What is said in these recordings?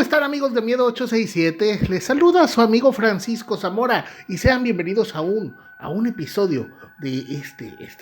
están, amigos de Miedo 867? Les saluda su amigo Francisco Zamora y sean bienvenidos a un episodio de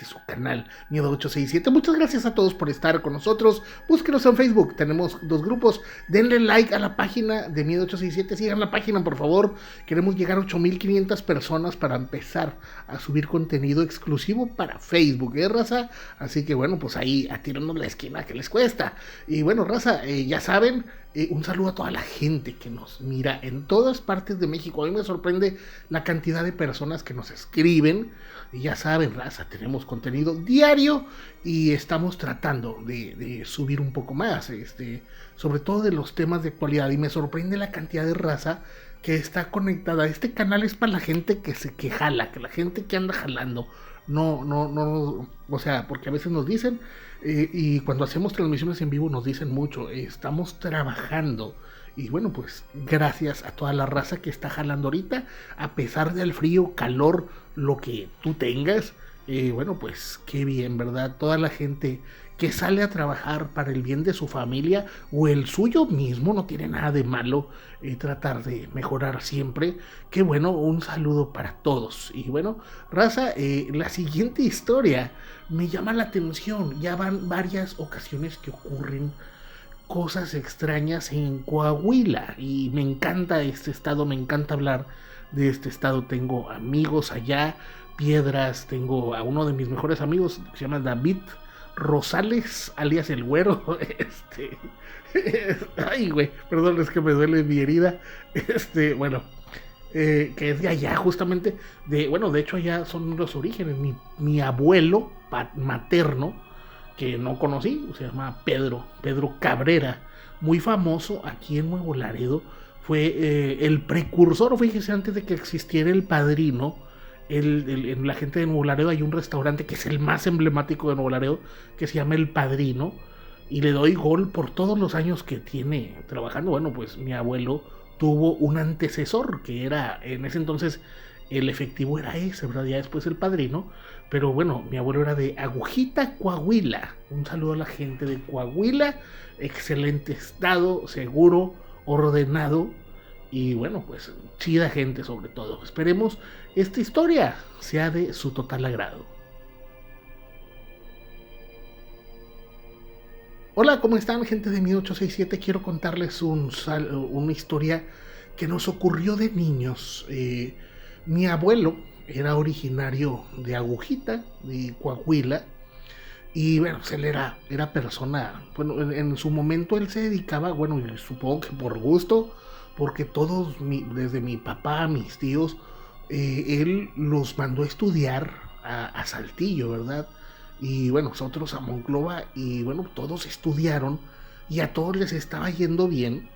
su canal Miedo 867. Muchas gracias a todos por estar con nosotros. Búsquenos en Facebook, tenemos 2 grupos. Denle like a la página de Miedo 867. Sigan la página, por favor. Queremos llegar a 8,500 personas para empezar a subir contenido exclusivo para Facebook, raza? Así que bueno, pues ahí atíranos la esquina que les cuesta. Y bueno, raza, ya saben, un saludo a toda la gente que nos mira en todas partes de México. A mí me sorprende la cantidad de personas que nos escriben. Y ya saben, raza, tenemos contenido diario y estamos tratando de subir un poco más, sobre todo de los temas de actualidad. Y me sorprende la cantidad de raza que está conectada. Este canal es para la gente que jala, que la gente que anda jalando. No, o sea, porque a veces nos dicen, y cuando hacemos transmisiones en vivo nos dicen mucho, estamos trabajando. Y bueno, pues gracias a toda la raza que está jalando ahorita, a pesar del frío, calor, lo que tú tengas. Bueno, pues qué bien, ¿verdad? Toda la gente que sale a trabajar para el bien de su familia o el suyo mismo, no tiene nada de malo tratar de mejorar siempre. Qué bueno, un saludo para todos. Y bueno, raza, la siguiente historia me llama la atención. Ya van varias ocasiones que ocurren cosas extrañas en Coahuila y me encanta este estado, me encanta hablar de este estado. Tengo amigos allá, Piedras, tengo a uno de mis mejores amigos que se llama David Rosales, alias el Güero. Ay, güey, perdón, es que me duele mi herida. Bueno, que es de allá, justamente, de hecho allá son los orígenes. Mi abuelo materno, que no conocí, se llama Pedro Cabrera, muy famoso aquí en Nuevo Laredo. Fue el precursor, fíjese, antes de que existiera El Padrino. En la gente de Nuevo Laredo hay un restaurante que es el más emblemático de Nuevo Laredo, que se llama El Padrino, y le doy gol por todos los años que tiene trabajando. Bueno, pues mi abuelo tuvo un antecesor que era, en ese entonces el efectivo era ese, ¿verdad? Ya después El Padrino. Pero bueno, mi abuelo era de Agujita, Coahuila. Un saludo a la gente de Coahuila. Excelente estado, seguro, ordenado. Y bueno, pues chida gente sobre todo. Esperemos esta historia sea de su total agrado. Hola, ¿cómo están, gente de Miedo 867? Quiero contarles una historia que nos ocurrió de niños. Mi abuelo era originario de Agujita, de Coahuila, y bueno, pues él era persona, bueno, en su momento él se dedicaba, bueno, supongo que por gusto, porque todos, desde mi papá, mis tíos, él los mandó a estudiar a Saltillo, ¿verdad? Y bueno, nosotros a Monclova, y bueno, todos estudiaron, y a todos les estaba yendo bien,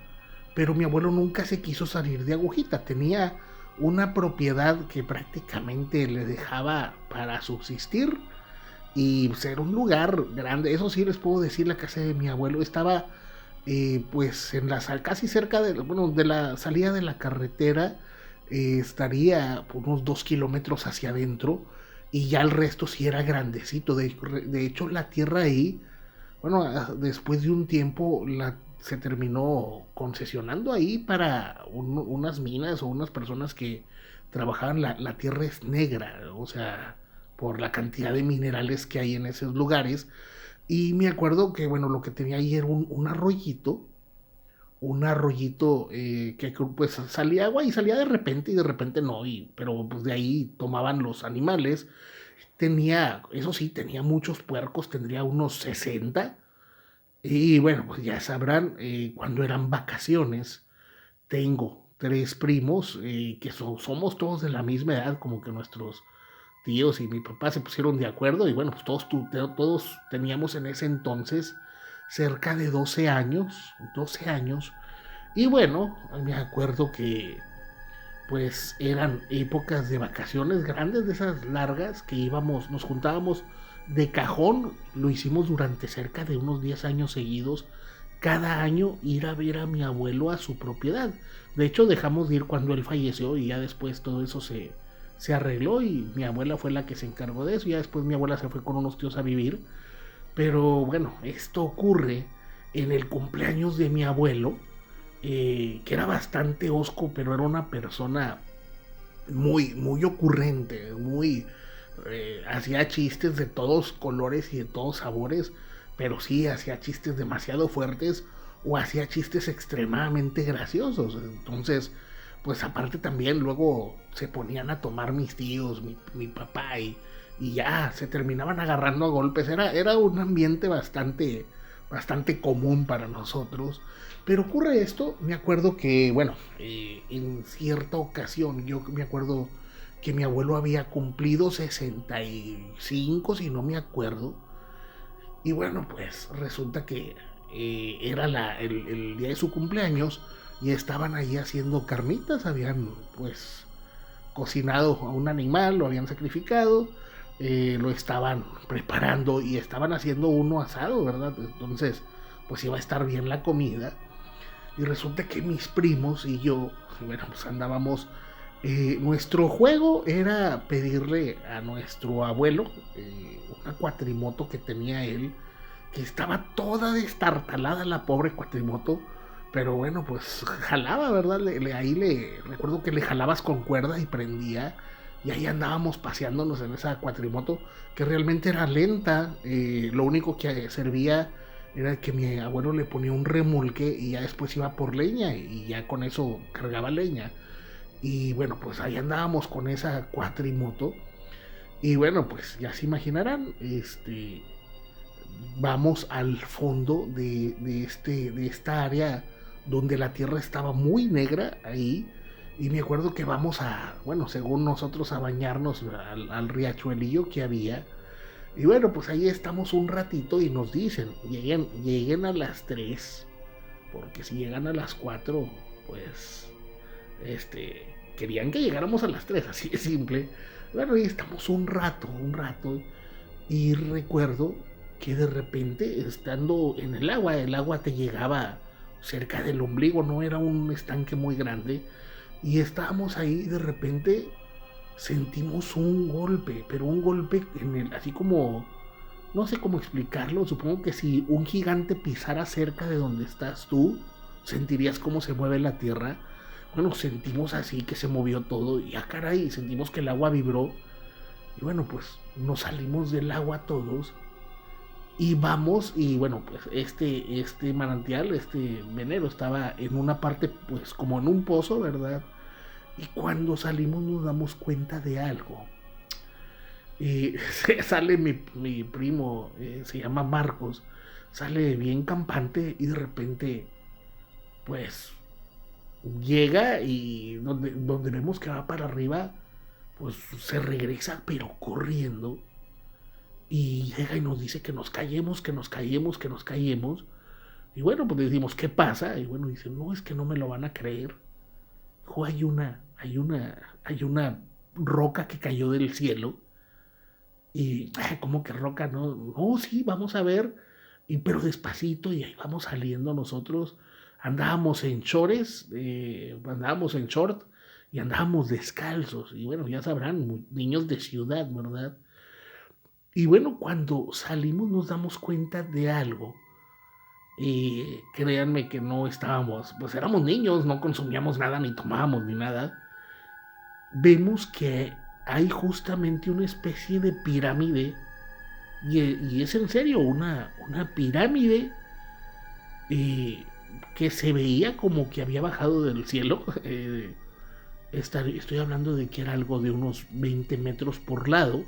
pero mi abuelo nunca se quiso salir de Agujita. Tenía una propiedad que prácticamente le dejaba para subsistir y ser un lugar grande. Eso sí les puedo decir, la casa de mi abuelo estaba pues casi cerca de la salida de la carretera. Estaría por unos 2 kilómetros hacia adentro, y ya el resto sí era grandecito. De hecho, la tierra ahí, bueno, después de un tiempo se terminó concesionando ahí para unas minas o unas personas que trabajaban. La tierra es negra, o sea, por la cantidad de minerales que hay en esos lugares. Y me acuerdo que, bueno, lo que tenía ahí era un arroyito que pues salía agua y salía de repente y de repente no, pero pues de ahí tomaban los animales. Eso sí, tenía muchos puercos, tendría unos 60. Y bueno, pues ya sabrán, cuando eran vacaciones, tengo 3 primos que somos todos de la misma edad, como que nuestros tíos y mi papá se pusieron de acuerdo, y bueno, pues todos teníamos en ese entonces cerca de 12 años. Y bueno, me acuerdo que pues eran épocas de vacaciones grandes, de esas largas, que nos juntábamos de cajón. Lo hicimos durante cerca de unos 10 años seguidos, cada año ir a ver a mi abuelo a su propiedad. De hecho, dejamos de ir cuando él falleció, y ya después todo eso se arregló, y mi abuela fue la que se encargó de eso. Ya después mi abuela se fue con unos tíos a vivir. Pero bueno, esto ocurre en el cumpleaños de mi abuelo, que era bastante hosco, pero era una persona muy, muy ocurrente, muy... hacía chistes de todos colores y de todos sabores, pero sí hacía chistes demasiado fuertes o hacía chistes extremadamente graciosos. Entonces, pues aparte también luego se ponían a tomar mis tíos, mi papá y ya se terminaban agarrando a golpes. Era un ambiente bastante común para nosotros. Pero ocurre esto, me acuerdo que, bueno, en cierta ocasión, yo me acuerdo que mi abuelo había cumplido 65, si no me acuerdo. Y bueno, pues resulta que era el día de su cumpleaños y estaban ahí haciendo carnitas, habían pues cocinado a un animal, lo habían sacrificado, lo estaban preparando y estaban haciendo uno asado, ¿verdad? Entonces, pues iba a estar bien la comida. Y resulta que mis primos y yo, bueno, pues andábamos. Nuestro juego era pedirle a nuestro abuelo una cuatrimoto que tenía él, que estaba toda destartalada la pobre cuatrimoto, pero bueno, pues jalaba, ¿verdad? Ahí le recuerdo que le jalabas con cuerda y prendía, y ahí andábamos paseándonos en esa cuatrimoto, que realmente era lenta, lo único que servía era que mi abuelo le ponía un remolque y ya después iba por leña y ya con eso cargaba leña. Y bueno, pues ahí andábamos con esa cuatrimoto. Y bueno, pues ya se imaginarán, vamos al fondo de esta área donde la tierra estaba muy negra ahí. Y me acuerdo que vamos a, bueno, según nosotros, a bañarnos al riachuelillo que había. Y bueno, pues ahí estamos un ratito y nos dicen, lleguen a las 3 porque si llegan a las 4 pues querían que llegáramos a las 3, así de simple. Bueno, y estamos un rato, y recuerdo que de repente, estando en el agua te llegaba cerca del ombligo, no era un estanque muy grande, y estábamos ahí y de repente sentimos un golpe, pero un golpe en el, así como, no sé cómo explicarlo, supongo que si un gigante pisara cerca de donde estás tú, sentirías cómo se mueve la tierra. Bueno, sentimos así que se movió todo y caray, sentimos que el agua vibró. Y bueno, pues nos salimos del agua todos y vamos y bueno, pues este manantial, este venero estaba en una parte pues como en un pozo, ¿verdad? Y cuando salimos nos damos cuenta de algo. Y sale mi primo, se llama Marcos, sale bien campante y de repente pues llega y donde vemos que va para arriba, pues se regresa pero corriendo y llega y nos dice que nos callemos, que nos callemos, que nos callemos. Y bueno, pues le decimos, ¿qué pasa? Y bueno, dice, no, es que no me lo van a creer. Dijo, hay una roca que cayó del cielo. Y, ¿cómo que roca? No, no, sí, vamos a ver. Y pero despacito, y ahí vamos saliendo nosotros. Andábamos en chores, andábamos en short y andábamos descalzos. Y bueno, ya sabrán, niños de ciudad, ¿verdad? Y bueno, cuando salimos nos damos cuenta de algo. Y créanme que no estábamos, pues éramos niños, no consumíamos nada, ni tomábamos, ni nada. Vemos que hay justamente una especie de pirámide, y es en serio, una pirámide eh, que se veía como que había bajado del cielo. Estoy hablando de que era algo de unos 20 metros por lado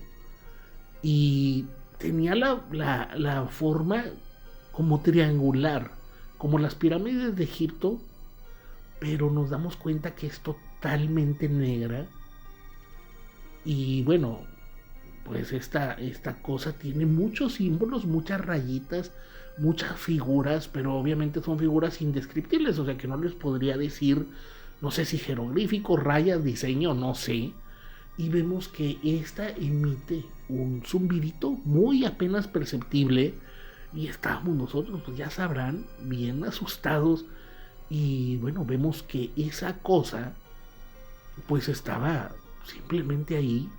y tenía la forma como triangular, como las pirámides de Egipto, pero nos damos cuenta que es totalmente negra. Y bueno, pues esta cosa tiene muchos símbolos, muchas rayitas, muchas figuras, pero obviamente son figuras indescriptibles, o sea que no les podría decir, no sé si jeroglíficos, rayas, diseño, no sé. Y vemos que esta emite un zumbidito muy apenas perceptible y estábamos nosotros, pues ya sabrán, bien asustados. Y bueno, vemos que esa cosa pues estaba simplemente ahí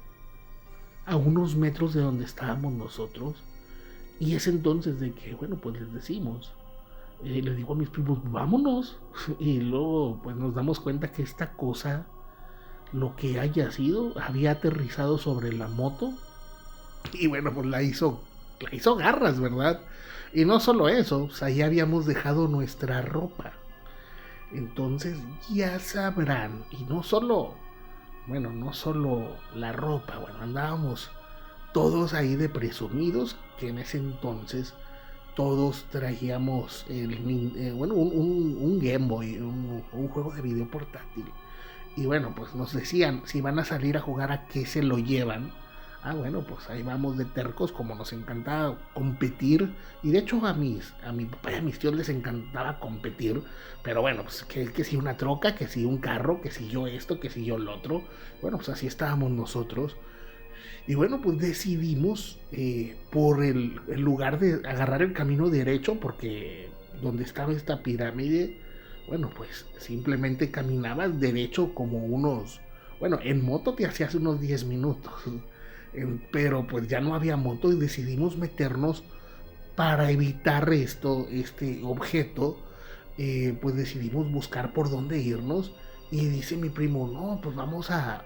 a unos metros de donde estábamos nosotros. Y es entonces de que, bueno, pues les decimos, les digo a mis primos, vámonos. Y luego pues nos damos cuenta que esta cosa, lo que haya sido, había aterrizado sobre la moto. Y bueno, pues la hizo garras, ¿verdad? Y no solo eso, pues ahí habíamos dejado nuestra ropa. Entonces ya sabrán, y no solo la ropa, bueno, andábamos todos ahí de presumidos, que en ese entonces todos traíamos un Game Boy, un juego de video portátil. Y bueno, pues nos decían, si van a salir a jugar, ¿a qué se lo llevan? Ah, bueno, pues ahí vamos de tercos, como nos encantaba competir. Y de hecho a mi papá y a mis tíos les encantaba competir. Pero bueno, pues que si una troca, que si un carro, que si yo esto, que si yo lo otro. Bueno, pues así estábamos nosotros. Y bueno, pues decidimos por el lugar de agarrar el camino derecho, porque donde estaba esta pirámide, bueno, pues simplemente caminabas derecho como bueno, en moto te hacías unos 10 minutos, pero pues ya no había moto y decidimos meternos para evitar este objeto. Pues decidimos buscar por dónde irnos. Y dice mi primo, no, pues vamos a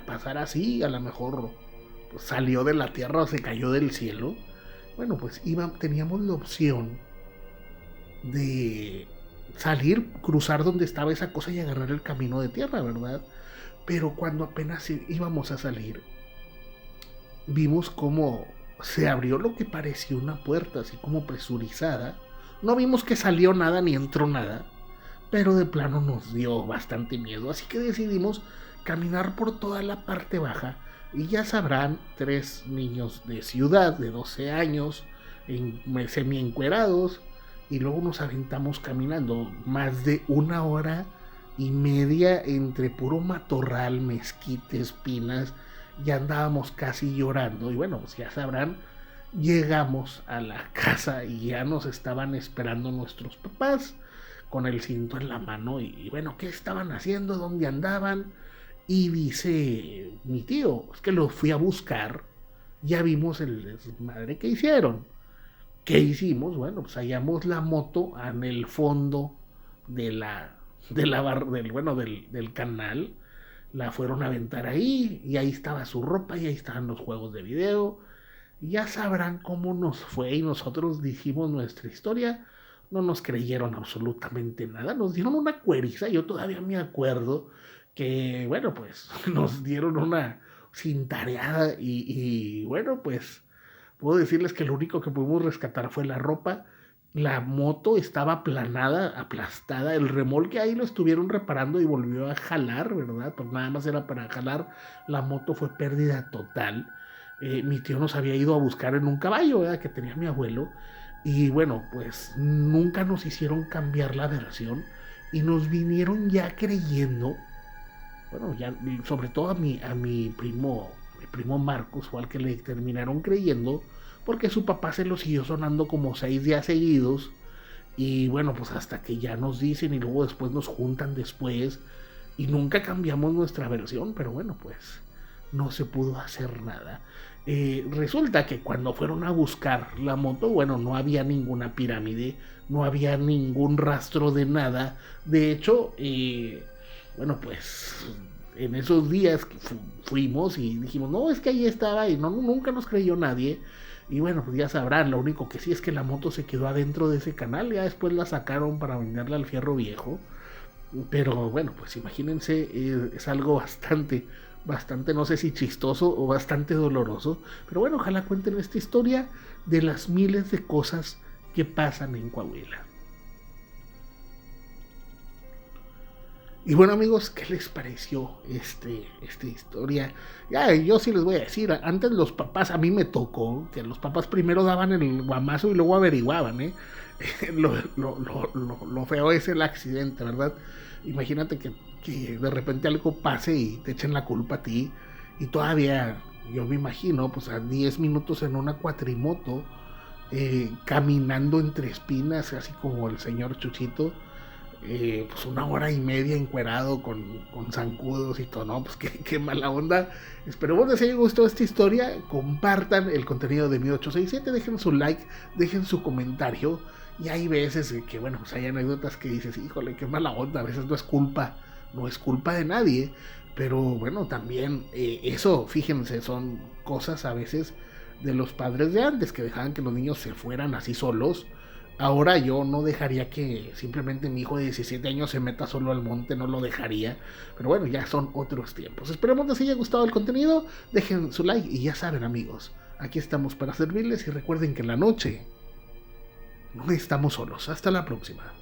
pasar así, a lo mejor pues, salió de la tierra o se cayó del cielo. Bueno, pues teníamos la opción de salir, cruzar donde estaba esa cosa y agarrar el camino de tierra, ¿verdad? Pero cuando apenas íbamos a salir, vimos cómo se abrió lo que parecía una puerta, así como presurizada. No vimos que salió nada ni entró nada, pero de plano nos dio bastante miedo, así que decidimos caminar por toda la parte baja. Y ya sabrán, 3 niños de ciudad de 12 años, semi encuerados, y luego nos aventamos caminando más de 1 hora y media entre puro matorral, mezquite, espinas. Ya andábamos casi llorando, y bueno, pues ya sabrán, llegamos a la casa y ya nos estaban esperando nuestros papás con el cinto en la mano. Y bueno, ¿qué estaban haciendo? ¿Dónde andaban? Y dice mi tío, es que los fui a buscar, ya vimos el desmadre que hicieron. ¿Qué hicimos? Bueno, pues hallamos la moto en el fondo de del canal. La fueron a aventar ahí y ahí estaba su ropa y ahí estaban los juegos de video. Y ya sabrán cómo nos fue, y nosotros dijimos nuestra historia. No nos creyeron absolutamente nada, nos dieron una cueriza. Yo todavía me acuerdo que, bueno, pues nos dieron una cintareada y bueno, pues puedo decirles que lo único que pudimos rescatar fue la ropa. La moto estaba aplanada, aplastada. El remolque ahí lo estuvieron reparando y volvió a jalar, ¿verdad? Pues nada más era para jalar. La moto fue pérdida total. Mi tío nos había ido a buscar en un caballo, ¿verdad? Que tenía mi abuelo. Y bueno, pues nunca nos hicieron cambiar la versión. Y nos vinieron ya creyendo. Bueno, ya sobre todo a mi primo Marcos fue al que le terminaron creyendo, porque su papá se lo siguió sonando como 6 días seguidos. Y bueno, pues hasta que ya nos dicen y luego después nos juntan después. Y nunca cambiamos nuestra versión, pero bueno, pues no se pudo hacer nada. Resulta que cuando fueron a buscar la moto, bueno, no había ninguna pirámide, no había ningún rastro de nada. De hecho, bueno, pues en esos días que fuimos y dijimos, no, es que ahí estaba, y no, nunca nos creyó nadie. Y bueno, pues ya sabrán, lo único que sí es que la moto se quedó adentro de ese canal, ya después la sacaron para venderla al fierro viejo. Pero bueno, pues imagínense, es algo bastante, no sé si chistoso o bastante doloroso. Pero bueno, ojalá cuenten esta historia de las miles de cosas que pasan en Coahuila. Y bueno, amigos, ¿qué les pareció esta historia? Ya, yo sí les voy a decir, antes los papás, a mí me tocó que los papás primero daban el guamazo y luego averiguaban, ¿eh? Lo feo es el accidente, ¿verdad? Imagínate que de repente algo pase y te echen la culpa a ti, y todavía, yo me imagino, pues a 10 minutos en una cuatrimoto, caminando entre espinas, así como el señor Chuchito. Pues 1 hora y media encuerado con zancudos y todo, ¿no? Pues qué mala onda. Esperemos les haya gustado esta historia. Compartan el contenido de Mi 867, dejen su like, dejen su comentario. Y hay veces que, bueno, pues hay anécdotas que dices, híjole, qué mala onda, a veces no es culpa de nadie, pero bueno, también eso, fíjense, son cosas a veces de los padres de antes, que dejaban que los niños se fueran así solos. Ahora yo no dejaría que simplemente mi hijo de 17 años se meta solo al monte, no lo dejaría. Pero bueno, ya son otros tiempos. Esperemos que les haya gustado el contenido, dejen su like y ya saben amigos, aquí estamos para servirles y recuerden que en la noche no estamos solos. Hasta la próxima.